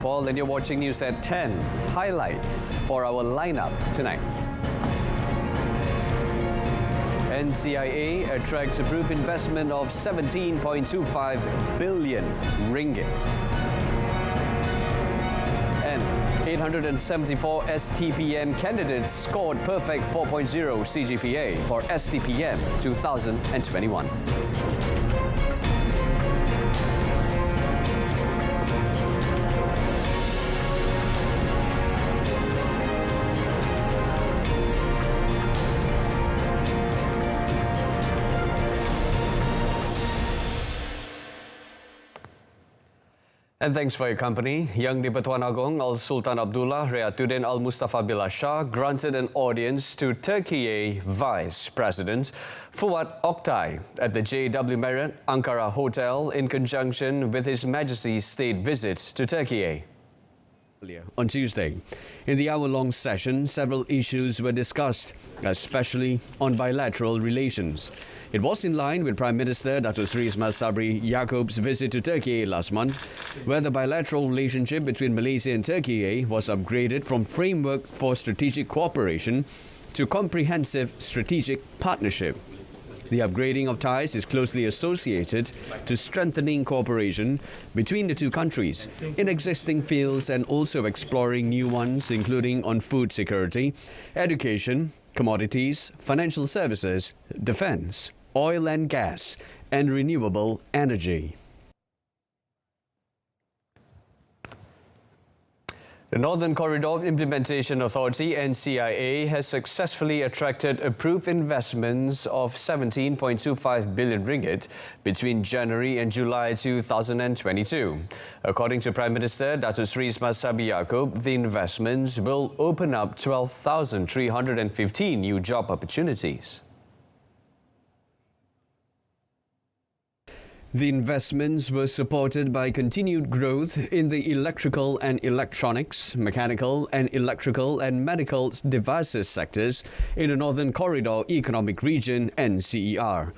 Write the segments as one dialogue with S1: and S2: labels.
S1: Paul, and you're watching News at 10. Highlights for our lineup tonight. NCIA attracts approved investment of 17.25 billion ringgit. And 874 STPM candidates scored perfect 4.0 CGPA for STPM 2021. And thanks for your company. Yang di-Pertuan Agong Al-Sultan Abdullah Riyatuddin Al-Mustafa Billah Shah granted an audience to Turkey Vice President Fuat Oktay at the JW Marriott Ankara Hotel in conjunction with His Majesty's state visit to Turkey. On Tuesday, in the hour-long session, several issues were discussed, especially on bilateral relations. It was in line with Prime Minister Datuk Seri Ismail Sabri Yaakob's visit to Turkey last month, where the bilateral relationship between Malaysia and Turkey was upgraded from Framework for Strategic Cooperation to Comprehensive Strategic Partnership. The upgrading of ties is closely associated to strengthening cooperation between the two countries in existing fields and also exploring new ones, including on food security, education, commodities, financial services, defense, oil and gas, and renewable energy. The Northern Corridor Implementation Authority, NCIA, has successfully attracted approved investments of 17.25 billion ringgit between January and July 2022. According to Prime Minister Datuk Seri Ismail Sabri Yaakob, the investments will open up 12,315 new job opportunities. The investments were supported by continued growth in the electrical and electronics, mechanical and electrical and medical devices sectors in the Northern Corridor Economic Region (NCER).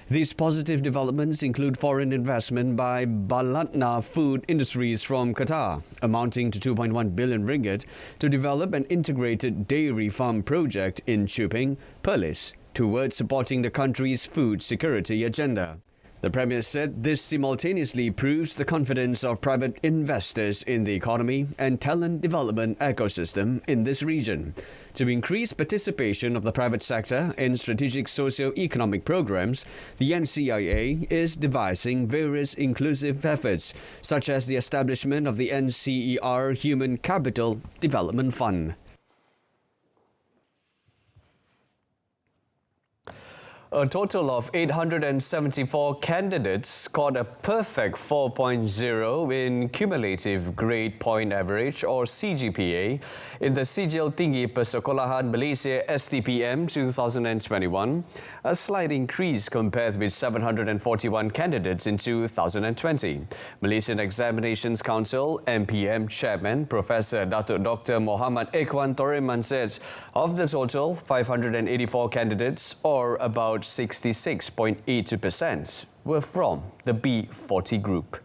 S1: These positive developments include foreign investment by Balatna Food Industries from Qatar, amounting to 2.1 billion ringgit to develop an integrated dairy farm project in Chuping, Perlis, towards supporting the country's food security agenda. The Premier said this simultaneously proves the confidence of private investors in the economy and talent development ecosystem in this region. To increase participation of the private sector in strategic socio-economic programs, the NCIA is devising various inclusive efforts, such as the establishment of the NCER Human Capital Development Fund. A total of 874 candidates scored a perfect 4.0 in cumulative grade point average or CGPA in the Sijil Tinggi Persekolahan Malaysia STPM 2021, a slight increase compared with 741 candidates in 2020. Malaysian Examinations Council MPM Chairman Professor Datuk Dr. Muhammad Ekwan Toreman said of the total 584 candidates, or about 66.82%, were from the B40 group.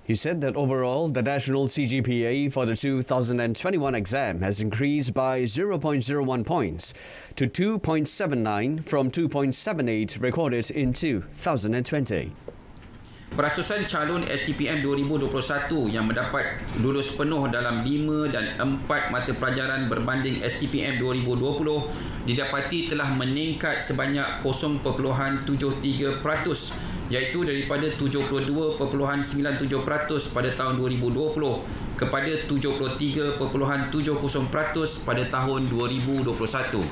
S1: He said that overall, the national CGPA for the 2021 exam has increased by 0.01 points to 2.79 from 2.78 recorded in 2020.
S2: Perasusan calon STPM 2021 yang mendapat lulus penuh dalam 5 dan 4 mata pelajaran berbanding STPM 2020 didapati telah meningkat sebanyak 0.73%, iaitu daripada 72.97% pada tahun 2020 kepada 73.70% pada tahun 2021.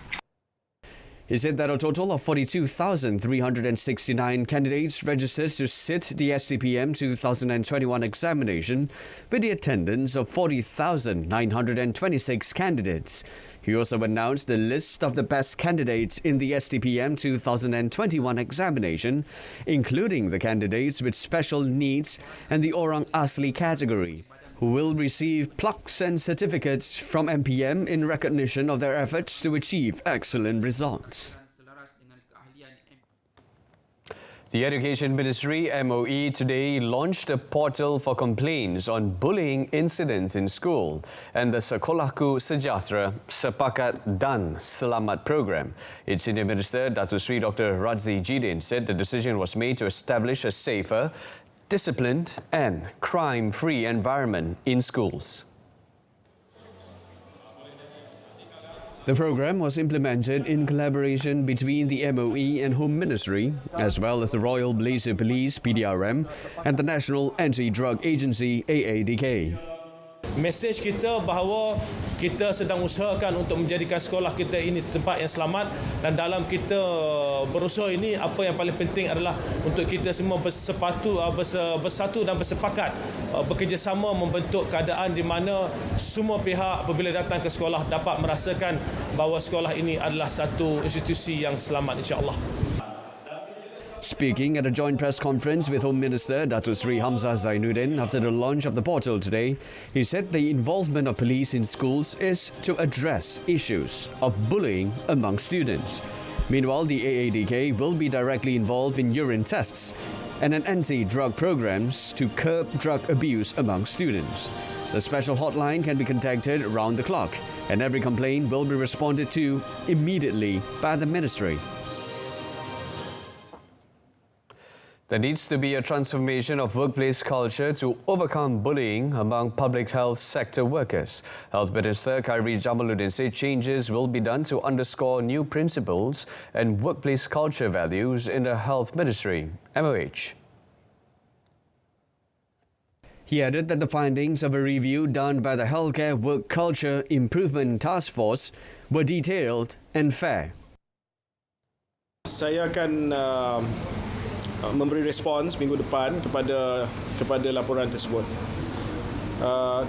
S1: He said that a total of 42,369 candidates registered to sit the STPM 2021 examination with the attendance of 40,926 candidates. He also announced the list of the best candidates in the STPM 2021 examination, including the candidates with special needs and the Orang Asli category, who will receive plaques and certificates from MPM in recognition of their efforts to achieve excellent results. The Education Ministry MOE today launched a portal for complaints on bullying incidents in school and the Sekolahku Sejahtera Sepakat dan Selamat program. Its Senior Minister Datuk Seri Dr. Razzie Jidin said the decision was made to establish a safer, disciplined and crime-free environment in schools. The program was implemented in collaboration between the MOE and Home Ministry, as well as the Royal Malaysia Police (PDRM) and the National Anti-Drug Agency (AADK).
S3: Mesej kita bahawa kita sedang usahakan untuk menjadikan sekolah kita ini tempat yang selamat, dan dalam kita berusaha ini apa yang paling penting adalah untuk kita semua bersatu dan bersepakat bekerjasama membentuk keadaan di mana semua pihak apabila datang ke sekolah dapat merasakan bahawa sekolah ini adalah satu institusi yang selamat, insya-Allah.
S1: Speaking at a joint press conference with Home Minister Datuk Seri Hamzah Zainuddin after the launch of the portal today, he said the involvement of police in schools is to address issues of bullying among students. Meanwhile, the AADK will be directly involved in urine tests and an anti-drug programs to curb drug abuse among students. The special hotline can be contacted round the clock, and every complaint will be responded to immediately by the ministry. There needs to be a transformation of workplace culture to overcome bullying among public health sector workers. Health Minister Khairi Jamaluddin said changes will be done to underscore new principles and workplace culture values in the Health Ministry, MOH. He added that the findings of a review done by the Healthcare Work Culture Improvement Task Force were detailed and fair.
S4: Saya akan memberi respons minggu depan kepada laporan tersebut.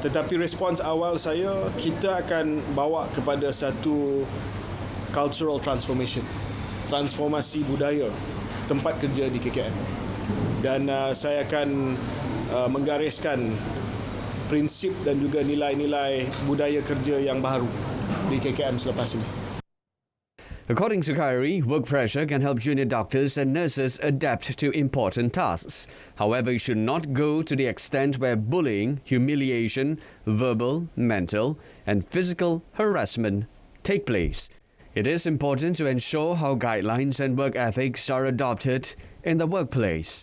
S4: Tetapi respons awal saya, kita akan bawa kepada satu cultural transformation, transformasi budaya tempat kerja di KKM. Dan saya akan menggariskan prinsip dan juga nilai-nilai budaya kerja yang baru di KKM selepas ini.
S1: According to Khairi, work pressure can help junior doctors and nurses adapt to important tasks. However, it should not go to the extent where bullying, humiliation, verbal, mental, and physical harassment take place. It is important to ensure how guidelines and work ethics are adopted in the workplace.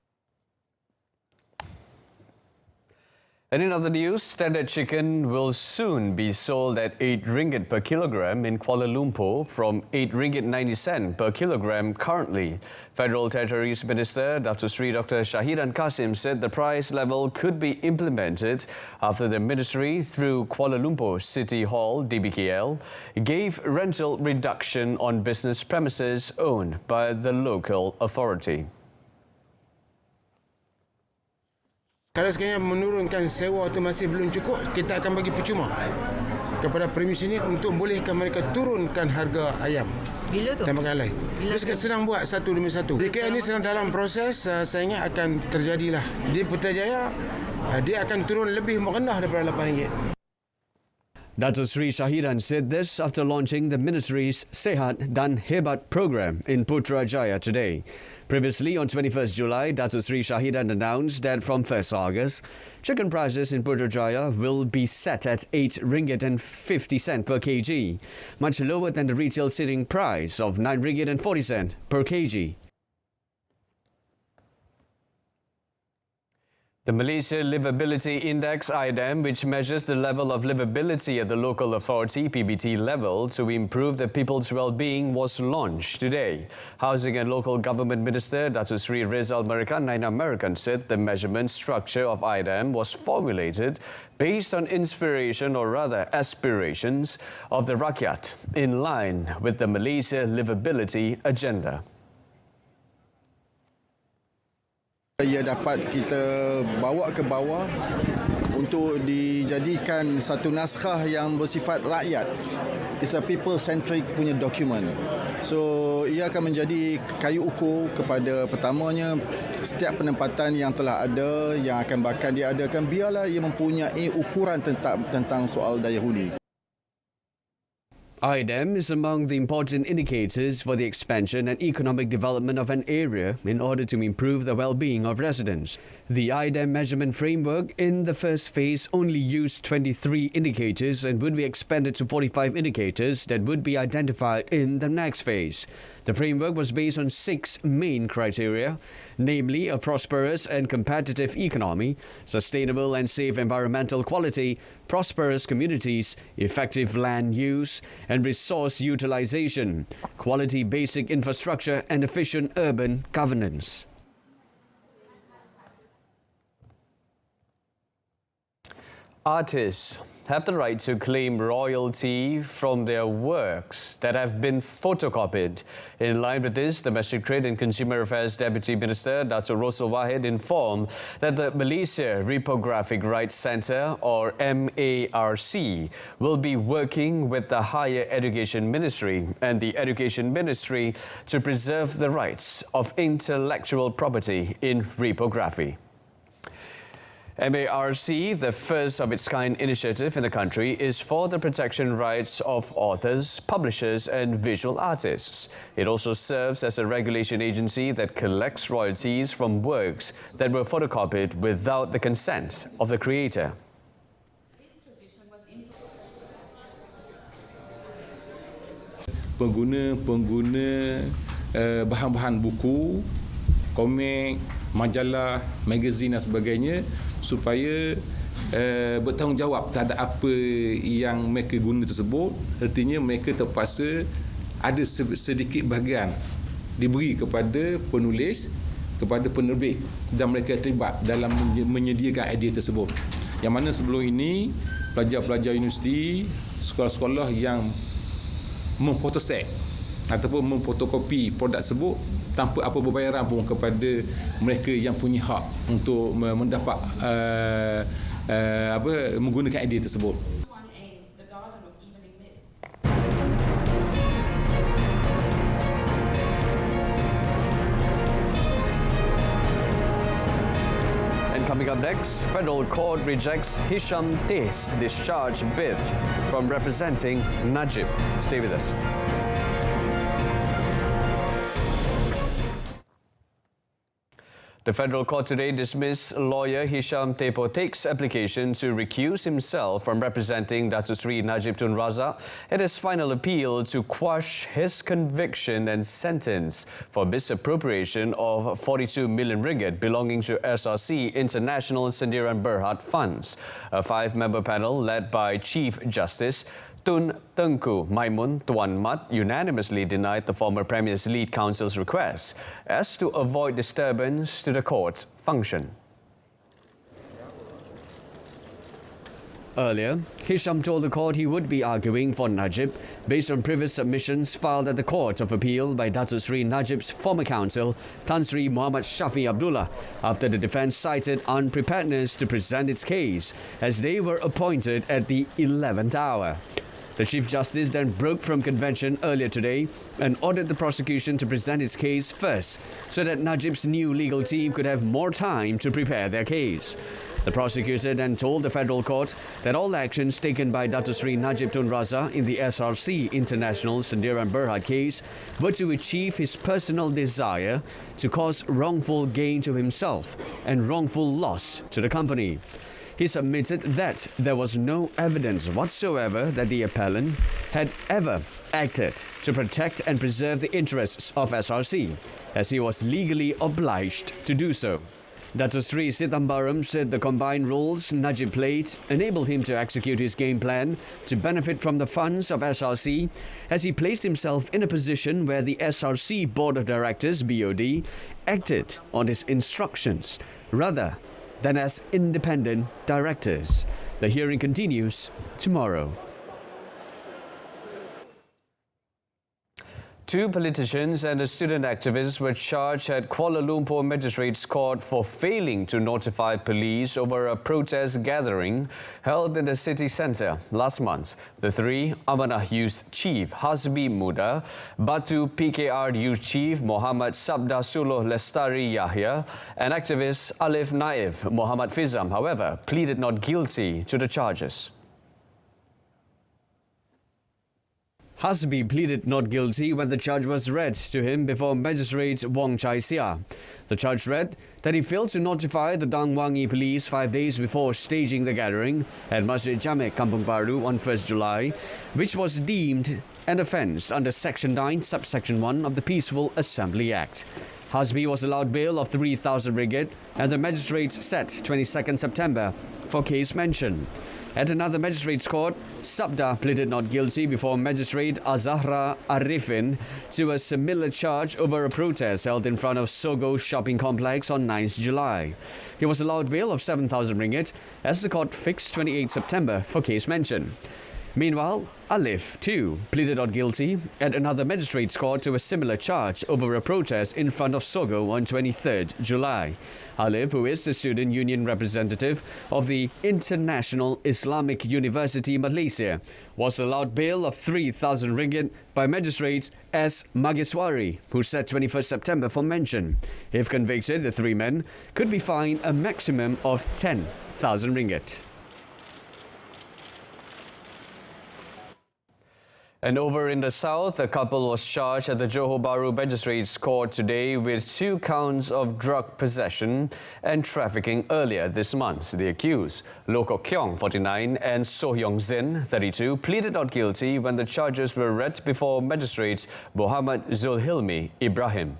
S1: And in other news, standard chicken will soon be sold at 8 ringgit per kilogram in Kuala Lumpur from 8 ringgit 90 cent per kilogram currently. Federal Territories Minister Dr. Sri Dr. Shahidan Kasim said the price level could be implemented after the ministry, through Kuala Lumpur City Hall (DBKL), gave rental reduction on business premises owned by the local authority.
S5: Kalau sekiranya menurunkan sewa itu masih belum cukup, kita akan bagi percuma kepada premis ini untuk bolehkan mereka turunkan harga ayam.
S6: Bila tu?
S5: Tembakan lain. Dia sedang buat satu demi satu. DKN ini sedang dalam proses, saya ingat akan terjadilah. Di Putrajaya, dia akan turun lebih rendah daripada RM8.
S1: Datuk Seri Shahidan said this after launching the ministry's Sehat dan Hebat program in Putrajaya today. Previously, on 21st July, Datuk Seri Shahidan announced that from 1st August, chicken prices in Putrajaya will be set at 8 ringgit and 50 cent per kg, much lower than the retail sitting price of 9 ringgit and 40 cent per kg. The Malaysia Livability Index (IDAM), which measures the level of livability at the local authority (PBT) level to improve the people's well-being, was launched today. Housing and Local Government Minister Datuk Seri Rizal Merican said the measurement structure of IDAM was formulated based on inspiration, or rather aspirations, of the rakyat, in line with the Malaysia Livability Agenda.
S7: Ia dapat kita bawa ke bawah untuk dijadikan satu naskah yang bersifat rakyat. It's a people-centric punya document. So, ia akan menjadi kayu ukur kepada pertamanya setiap penempatan yang telah ada, yang akan bakal diadakan, biarlah ia mempunyai ukuran tentang soal daya huni.
S1: IDEM is among the important indicators for the expansion and economic development of an area in order to improve the well-being of residents. The IDEM measurement framework in the first phase only used 23 indicators and would be expanded to 45 indicators that would be identified in the next phase. The framework was based on 6 main criteria, namely a prosperous and competitive economy, sustainable and safe environmental quality, prosperous communities, effective land use and resource utilization, quality basic infrastructure and efficient urban governance. Artists have the right to claim royalty from their works that have been photocopied. In line with this, Domestic Trade and Consumer Affairs Deputy Minister Dato' Rosul Wahid informed that the Malaysia Reprographic Rights Centre, or MARC, will be working with the Higher Education Ministry and the Education Ministry to preserve the rights of intellectual property in reprography. MARC, the first of its kind initiative in the country, is for the protection rights of authors, publishers and visual artists. It also serves as a regulation agency that collects royalties from works that were photocopied without the consent of the creator.
S6: Pengguna bahan-bahan buku, komik, majalah, magazin dan sebagainya supaya bertanggungjawab terhadap apa yang mereka guna tersebut. Artinya mereka terpaksa ada sedikit bahagian diberi kepada penulis, kepada penerbit dan mereka terlibat dalam menyediakan idea tersebut. Yang mana sebelum ini pelajar-pelajar universiti, sekolah-sekolah yang memfotostat ataupun memfotokopi produk tersebut tanpa apa berbayaran pun kepada mereka yang punya hak untuk mendapat menggunakan idea tersebut.
S1: And coming up next, Federal Court rejects Hisham Teh's discharge bid from representing Najib. Stay with us. The Federal Court today dismissed lawyer Hisham Teh's application to recuse himself from representing Datuk Seri Najib Tun Razak in his final appeal to quash his conviction and sentence for misappropriation of 42 million ringgit belonging to SRC International Sendirian Berhad funds. A 5-member panel led by Chief Justice Tun Tengku Maimun Tuan Mat unanimously denied the former Premier's lead counsel's request as to avoid disturbance to the court's function. Earlier, Hisham told the court he would be arguing for Najib based on previous submissions filed at the Court of Appeal by Datuk Seri Najib's former counsel, Tan Sri Muhammad Shafi Abdullah, after the defence cited unpreparedness to present its case as they were appointed at the 11th hour. The Chief Justice then broke from convention earlier today and ordered the prosecution to present its case first so that Najib's new legal team could have more time to prepare their case. The prosecutor then told the Federal Court that all actions taken by Datuk Seri Najib Tun Razak in the SRC International Sendirian Berhad case were to achieve his personal desire to cause wrongful gain to himself and wrongful loss to the company. He submitted that there was no evidence whatsoever that the appellant had ever acted to protect and preserve the interests of SRC, as he was legally obliged to do so. Datuk Seri Sitambaram said the combined roles Najib played enabled him to execute his game plan to benefit from the funds of SRC, as he placed himself in a position where the SRC Board of Directors, BOD, acted on his instructions rather than as independent directors. The hearing continues tomorrow. 2 politicians and a student activist were charged at Kuala Lumpur Magistrates Court for failing to notify police over a protest gathering held in the city centre last month. The 3, Amanah Youth Chief Hasbi Muda, Batu PKR Youth Chief Muhammad Sabda Suluh Lestari Yahya, and activist Alif Naif Muhammad Fizam, however, pleaded not guilty to the charges. Rasmi pleaded not guilty when the charge was read to him before Magistrate Wong Chai Sia. The charge read that he failed to notify the Dang Wangi police 5 days before staging the gathering at Masjid Jamek Kampung Baru on 1st July, which was deemed an offence under Section 9, Subsection 1 of the Peaceful Assembly Act. Rasmi was allowed bail of 3,000 ringgit and the magistrate set 22nd September for case mentioned. At another magistrate's court, Sabda pleaded not guilty before Magistrate Azahra Arifin to a similar charge over a protest held in front of Sogo shopping complex on 9th July. He was allowed bail of 7,000 ringgit as the court fixed 28 September for case mentioned. Meanwhile, Alif, too, pleaded not guilty at another magistrate's court to a similar charge over a protest in front of Sogo on 23rd July. Alif, who is the student union representative of the International Islamic University Malaysia, was allowed bail of 3,000 ringgit by Magistrate S. Mageswari, who set 21st September for mention. If convicted, the three men could be fined a maximum of 10,000 ringgit. And over in the south, a couple was charged at the Johor Bahru Magistrates Court today with 2 counts of drug possession and trafficking earlier this month. The accused, Loh Kok Kiong, 49, and Soh Yong Zin, 32, pleaded not guilty when the charges were read before Magistrates Muhammad Zulhilmi Ibrahim.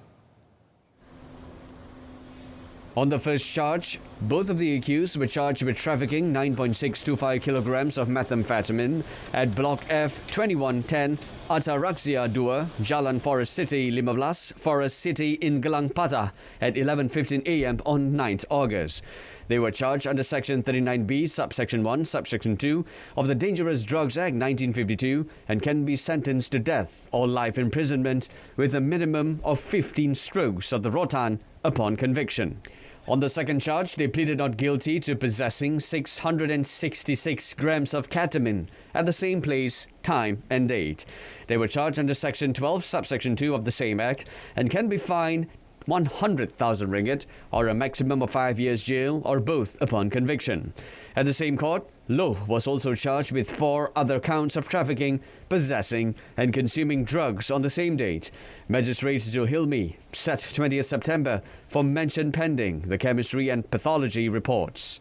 S1: On the first charge, both of the accused were charged with trafficking 9.625 kilograms of methamphetamine at Block F 2110 Ataraxia 2, Jalan Forest City 15, Forest City in Gelang Patah at 11:15 a.m. on 9th August. They were charged under Section 39B, Subsection 1, Subsection 2 of the Dangerous Drugs Act 1952 and can be sentenced to death or life imprisonment with a minimum of 15 strokes of the rotan upon conviction. On the second charge, they pleaded not guilty to possessing 666 grams of ketamine at the same place, time and date. They were charged under Section 12, Subsection 2 of the same Act and can be fined 100,000 ringgit or a maximum of 5 years jail or both upon conviction. At the same court, Loh was also charged with 4 other counts of trafficking, possessing and consuming drugs on the same date. Magistrate Zulhilmi set 20th September for mention pending the chemistry and pathology reports.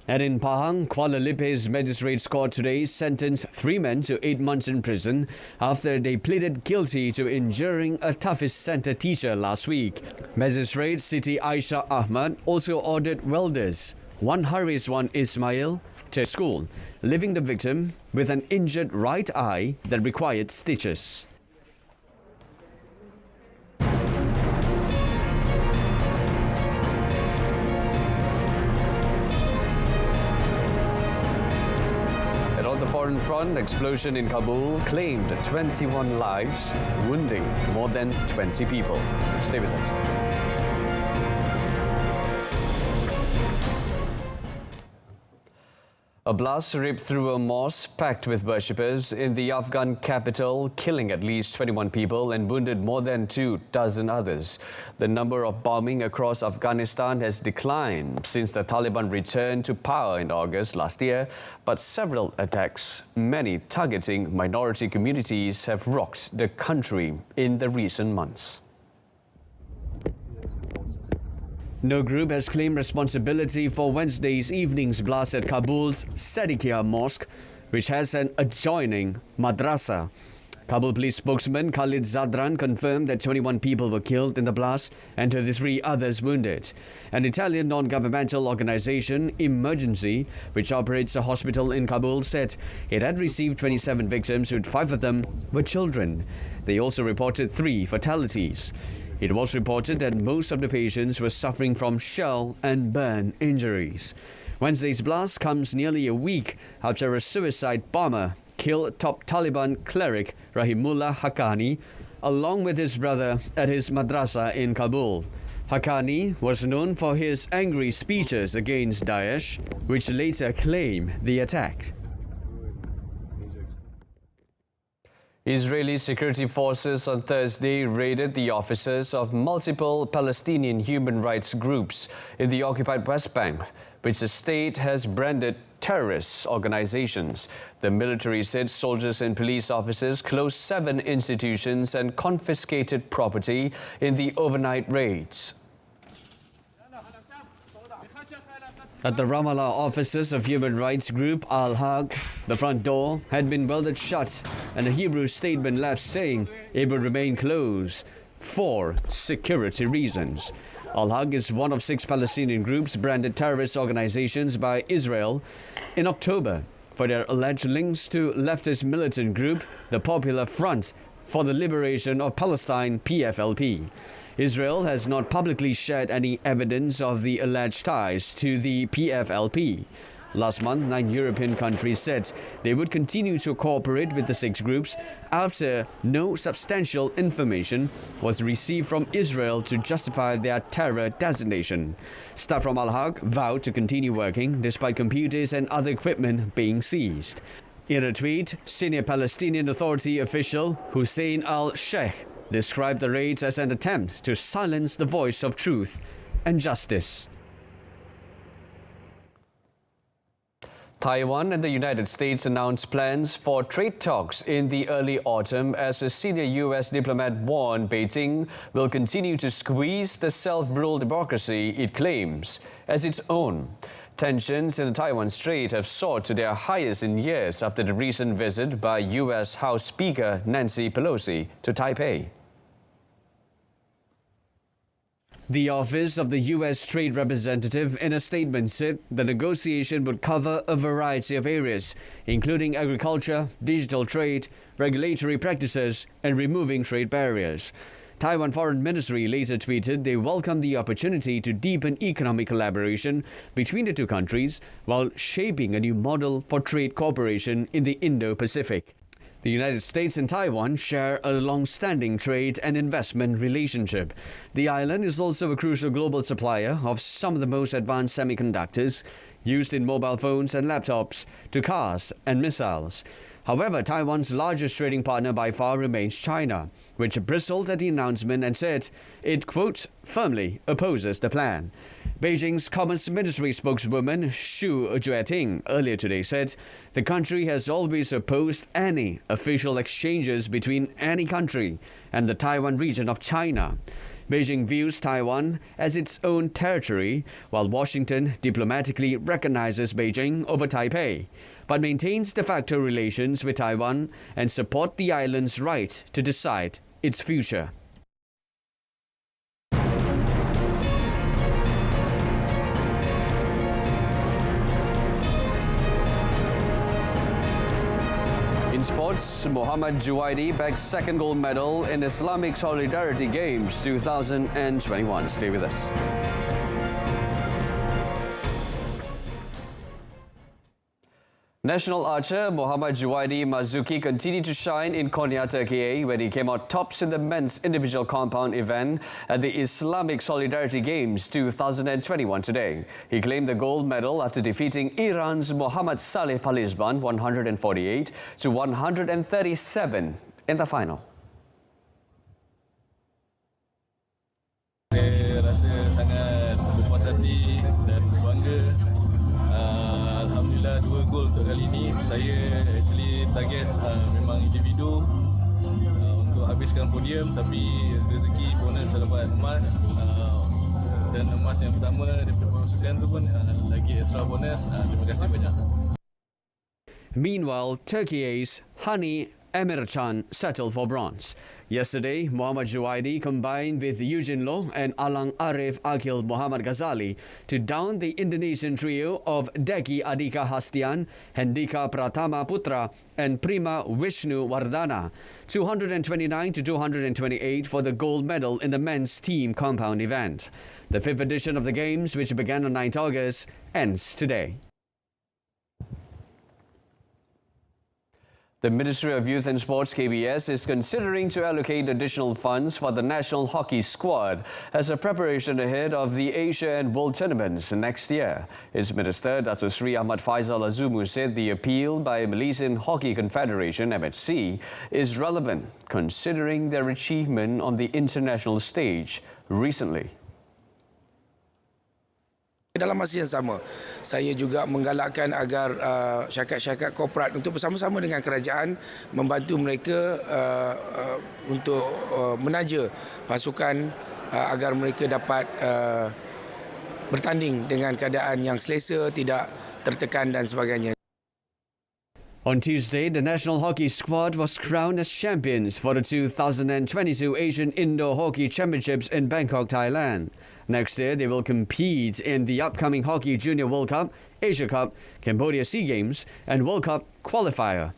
S1: And in Pahang, Kuala Lumpur's Magistrates Court today sentenced 3 men to 8 months in prison after they pleaded guilty to injuring a Tafiz Centre teacher last week. Magistrate Siti Aisha Ahmad also ordered welders, one Hariswan Ismail, to school, leaving the victim with an injured right eye that required stitches. The foreign front, explosion in Kabul claimed 21 lives, wounding more than 20 people. Stay with us. A blast ripped through a mosque packed with worshippers in the Afghan capital, killing at least 21 people and wounded more than 24 others. The number of bombing across Afghanistan has declined since the Taliban returned to power in August last year, but several attacks, many targeting minority communities, have rocked the country in the recent months. No group has claimed responsibility for Wednesday's evening's blast at Kabul's Sadikia Mosque, which has an adjoining madrasa. Kabul police spokesman Khalid Zadran confirmed that 21 people were killed in the blast and 33 others wounded. An Italian non-governmental organization, Emergency, which operates a hospital in Kabul, said it had received 27 victims, with 5 of them were children. They also reported 3 fatalities. It was reported that most of the patients were suffering from shell and burn injuries. Wednesday's blast comes nearly a week after a suicide bomber killed top Taliban cleric Rahimullah Haqqani along with his brother at his madrasa in Kabul. Haqqani was known for his angry speeches against Daesh, which later claimed the attack. Israeli security forces on Thursday raided the offices of multiple Palestinian human rights groups in the occupied West Bank, which the state has branded terrorist organizations. The military said soldiers and police officers closed 7 institutions and confiscated property in the overnight raids. At the Ramallah offices of human rights group Al-Haq, the front door had been welded shut and a Hebrew statement left saying it would remain closed for security reasons. Al-Haq is one of 6 Palestinian groups branded terrorist organizations by Israel in October for their alleged links to leftist militant group, the Popular Front for the Liberation of Palestine, PFLP. Israel has not publicly shared any evidence of the alleged ties to the PFLP. Last month, 9 European countries said they would continue to cooperate with the 6 groups after no substantial information was received from Israel to justify their terror designation. Staff from Al-Haq vowed to continue working despite computers and other equipment being seized. In a tweet, senior Palestinian Authority official Hussein al-Sheikh described the raids as an attempt to silence the voice of truth and justice. Taiwan and the United States announced plans for trade talks in the early autumn as a senior U.S. diplomat warned Beijing will continue to squeeze the self-ruled democracy it claims as its own. Tensions in the Taiwan Strait have soared to their highest in years after the recent visit by U.S. House Speaker Nancy Pelosi to Taipei. The office of the U.S. Trade Representative in a statement said the negotiation would cover a variety of areas, including agriculture, digital trade, regulatory practices, and removing trade barriers. Taiwan Foreign Ministry later tweeted they welcomed the opportunity to deepen economic collaboration between the 2 countries while shaping a new model for trade cooperation in the Indo-Pacific. The United States and Taiwan share a long-standing trade and investment relationship. The island is also a crucial global supplier of some of the most advanced semiconductors used in mobile phones and laptops to cars and missiles. However, Taiwan's largest trading partner by far remains China, which bristled at the announcement and said it, quote, firmly opposes the plan. Beijing's Commerce Ministry spokeswoman Xu Jueting earlier today said the country has always opposed any official exchanges between any country and the Taiwan region of China. Beijing views Taiwan as its own territory, while Washington diplomatically recognizes Beijing over Taipei, but maintains de facto relations with Taiwan and support the island's right to decide its future. In sports, Muhammad Juwaidi bags 2nd gold medal in Islamic Solidarity Games 2021. Stay with us. National archer Muhammad Juwaidi Mazuki continued to shine in Konya, Turkey when he came out tops in the men's individual compound event at the Islamic Solidarity Games 2021 today. He claimed the gold medal after defeating Iran's Muhammad Saleh Palizban 148 to 137 in the final.
S8: Saya rasa sangat berpuas hati dan berbangga. Alhamdulillah 2 gol untuk kali ini. Saya actually target memang individu untuk habiskan podium, tapi rezeki bonus saya dapat emas dan emas yang pertama daripada pasukan tu pun lagi extra bonus. Terima kasih banyak.
S1: Meanwhile, Turkey's Hani Emircan settled for bronze. Yesterday, Muhammad Juwaidi combined with Eugene Loh and Alang Arif Akil Muhammad Ghazali to down the Indonesian trio of Deki Adika Hastian, Hendika Pratama Putra and Prima Vishnu Wardana, 229 to 228 for the gold medal in the men's team compound event. The 5th edition of the Games, which began on 9th August, ends today. The Ministry of Youth and Sports KBS is considering to allocate additional funds for the national hockey squad as a preparation ahead of the Asia and World tournaments next year. Its Minister Dato Sri Ahmad Faizal Azumu said the appeal by Malaysian Hockey Confederation MHC is relevant considering their achievement on the international stage recently.
S9: Dalam masa yang sama, saya juga menggalakkan agar syarikat-syarikat korporat untuk bersama-sama dengan kerajaan membantu mereka untuk menaja pasukan agar mereka dapat bertanding dengan keadaan yang selesa, tidak tertekan dan sebagainya.
S1: On Tuesday, the national hockey squad was crowned as champions for the 2022 Asian Indoor Hockey Championships in Bangkok, Thailand. Next year, they will compete in the upcoming Hockey Junior World Cup, Asia Cup, Cambodia SEA Games and World Cup qualifier.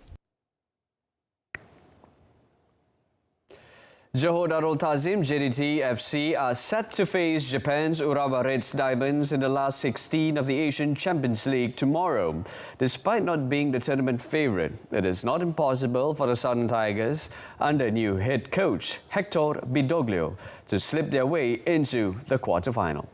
S1: Johor Darul Ta'zim JDT FC are set to face Japan's Urawa Reds Diamonds in the last 16 of the Asian Champions League tomorrow. Despite not being the tournament favourite, it is not impossible for the Southern Tigers, under new head coach Hector Bidoglio, to slip their way into the quarter-final.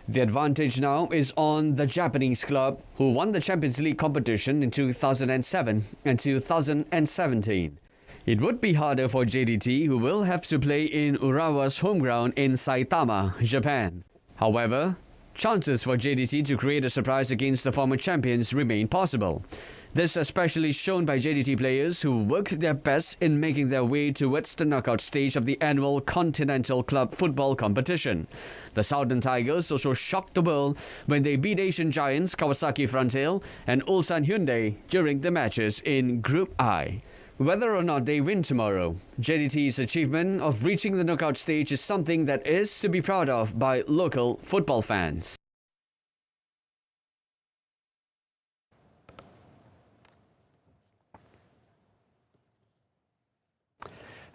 S1: The advantage now is on the Japanese club, who won the Champions League competition in 2007 and 2017. It would be harder for JDT, who will have to play in Urawa's home ground in Saitama, Japan. However, chances for JDT to create a surprise against the former champions remain possible. This especially shown by JDT players who worked their best in making their way towards the knockout stage of the annual Continental Club Football Competition. The Southern Tigers also shocked the world when they beat Asian giants Kawasaki Frontale and Ulsan Hyundai during the matches in Group I. Whether or not they win tomorrow, JDT's achievement of reaching the knockout stage is something that is to be proud of by local football fans.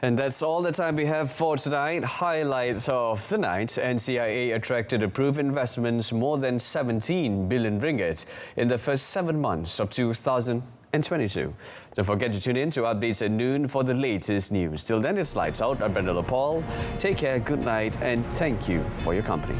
S1: And that's all the time we have for tonight. Highlights of the night. NCIA attracted approved investments more than 17 billion ringgit in the first 7 months of 2022. Don't forget to tune in to updates at noon for the latest news. Till then, it's lights out. I'm Brenda Paul. Take care, good night, and thank you for your company.